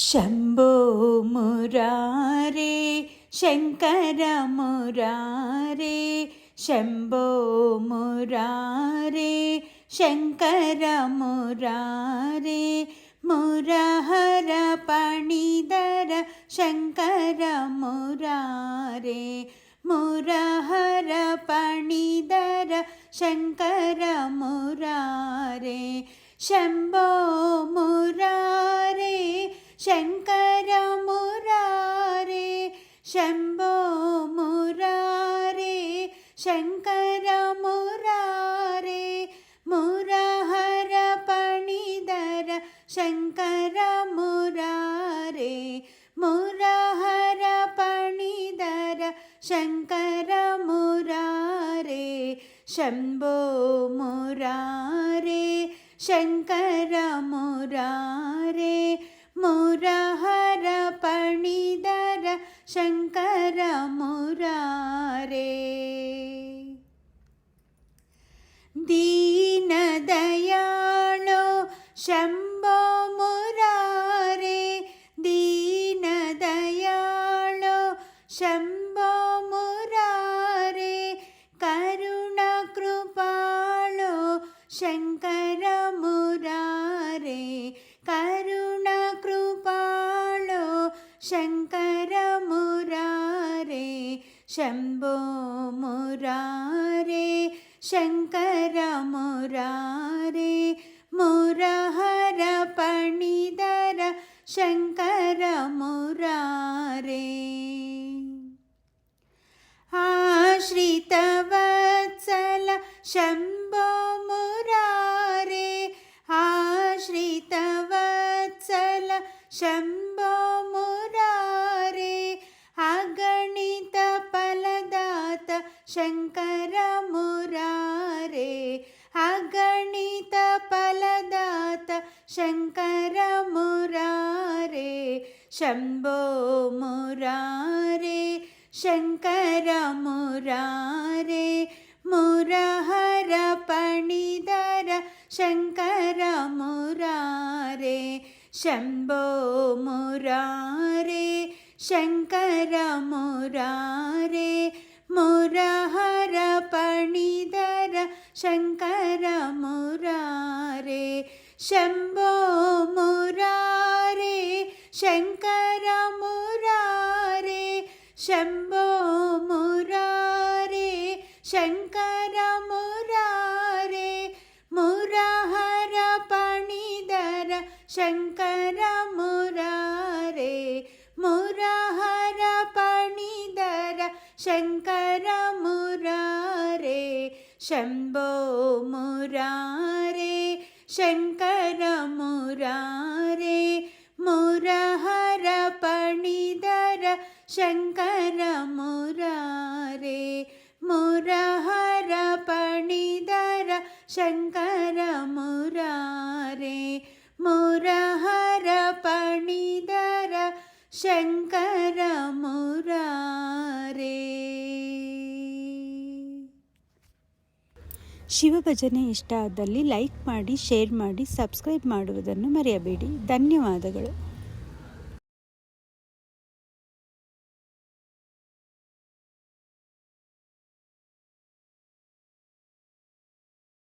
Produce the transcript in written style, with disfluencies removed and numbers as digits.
ಶಂಭೋ ಮುರಾರೇ ಶಂಕರ ಮುರಾರೇ, ಶಂಭೋ ಮುರಾರೇ ಶಂಕರ ಮುರಾರೇ, ಮುರಹರ ಪಣಿದರ ಶಂಕರ ಮುರಾರೇ, ಮುರಹರ ಪಣಿದರ ಶಂಕರ ಮುರಾರೇ, ಶಂಭೋ ಮುರಾರೇ ಶಂಕರ ಮುರಾರೇ, ಶಂಭೋ ಮುರಾರೇ ಶಂಕರ ಮುರಾರೇ, ಮುರಹರ ಪಣಿದರ ಶಂಕರ ಮುರಾರೇ, ಮುರಹರ ಪಣಿದರ ಶಂಕರ ಮುರಾರೇ, ಶಂಭೋ ಮುರಾರೇ ಶಂಕರ ಮುರಾರೇ, ಮುರಹರ ಪಣಿದರ ಶಂಕರ ಮುರಾರೇ. ದೀನ ದಯಾಳೋ ಶಂಭೋ ಮುರಾರೇ, ದೀನ ದಯಾಳೋ ಶಂಭೋ ಮುರಾರೇ, ಕರುಣ ಕೃಪಾಳೋ ಶಂಕರ ಮುರಾರೇ, ಕರುಣ ಕೃಪಾಳೋ ಶಂಕರ ಮುರಾರೇ, ಶಂಭೋ ಮುರಾರೇ ಶಂಕರ ಮುರಾರೇ, ಮುರಹರ ಪಣಿದರ ಶಂಕರ ಮುರಾರೇ. ಆಶ್ರಿತ ವತ್ಸಲ ಶಂಭೋ ಮುರಾರೇ, ಆಶ್ರಿತ ವತ್ಸಲ ಶಂಭೋ ಮುರಾರೇ, ಅಗಣಿತ ಫಲದಾತ ಶಂಕರ ಮುರಾರೇ, ಅಗಣಿತ ಫಲದಾತ ಶಂಕರ ಮುರಾರೇ, ಶಂಭೋ ಮುರಾರೇ ಶಂಕರ ಮುರಾರೇ, ಮುರಹರ ಪಣಿದರ ಶಂಕರ ಮುರಾರೇ, ಶಂಭೋ ಮುರಾರೇ ಶಂಕರ ಮುರಾರೇ, ಮುರಹರ ಪಣಿದರ ಶಂಕರ ಮುರಾರೇ, ಶಂಭೋ ಮುರಾರೇ ಶಂಕರ ಮುರಾರೇ, ಶಂಭೋ ಮುರಾರೇ ಶಂಕರ ಮುರಾರೇ, ಮುರಹರ ಪಣಿದರ ಶಂಕರ ಮುರಾರೇ, ಮುರಹರ ಪಣಿದರ ಶಂಕರ ಮುರಾರೇ, ಶಂಭೋ ಮುರಾರೇ ಶಂಕರ ಮುರಾರೇ, ಮುರಹರ ಪಣಿದರ ಶಂಕರ ಮುರಾರೇ, ಮುರಹರ ಪಣಿದರ ಶಂಕರ ಮುರಾರೇ, ಮುರಹರ ಪಣಿದರ ಶಂಕರ ಮುರಾರೇ. ಶಿವಭಜನೆ ಇಷ್ಟ ಆದಲ್ಲಿ ಲೈಕ್ ಮಾಡಿ, ಶೇರ್ ಮಾಡಿ, ಸಬ್ಸ್ಕ್ರೈಬ್ ಮಾಡುವುದನ್ನು ಮರೆಯಬೇಡಿ. ಧನ್ಯವಾದಗಳು.